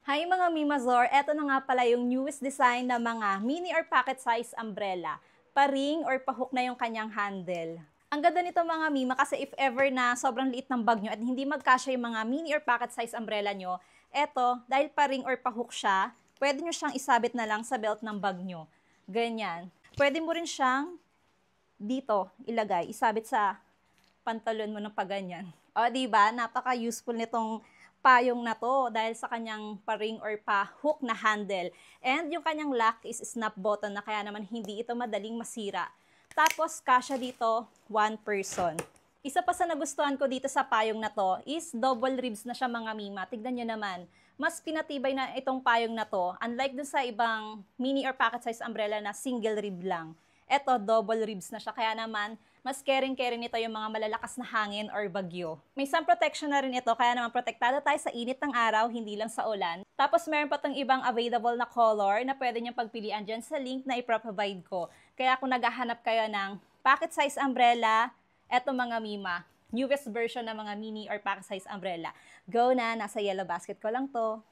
Hi mga Mimazor! Eto na nga pala yung newest design na mga mini or pocket size umbrella. Pa-ring or pa-hook na yung kanyang handle. Ang ganda nito mga Mima kasi if ever na sobrang liit ng bag nyo at hindi magkasya yung mga mini or pocket size umbrella nyo, eto, dahil pa-ring or pa-hook siya, pwede nyo siyang isabit na lang sa belt ng bag nyo. Ganyan. Pwede mo rin siyang dito ilagay, isabit sa pantalon mo ng paganyan. O, diba? Napaka-useful nitong payong na to dahil sa kanyang pa-ring or pa-hook na handle. And yung kanyang lock is snap button na kaya naman hindi ito madaling masira. Tapos, kasya dito, one person. Isa pa sa nagustuhan ko dito sa payong na to is double ribs na siya mga Mima. Tignan nyo naman. Mas pinatibay na itong payong na to. Unlike dun sa ibang mini or pocket size umbrella na single rib lang. Eto, double ribs na siya. Kaya naman, mas caring-caring nito yung mga malalakas na hangin or bagyo. May sun protection na rin ito, kaya naman protektado tayo sa init ng araw, hindi lang sa ulan. Tapos meron pa tong ibang available na color na pwede niyong pagpilian dyan sa link na iproprovide ko. Kaya kung naghahanap kayo ng pocket size umbrella, eto mga Mima, newest version ng mga mini or pocket size umbrella. Go na, nasa yellow basket ko lang to.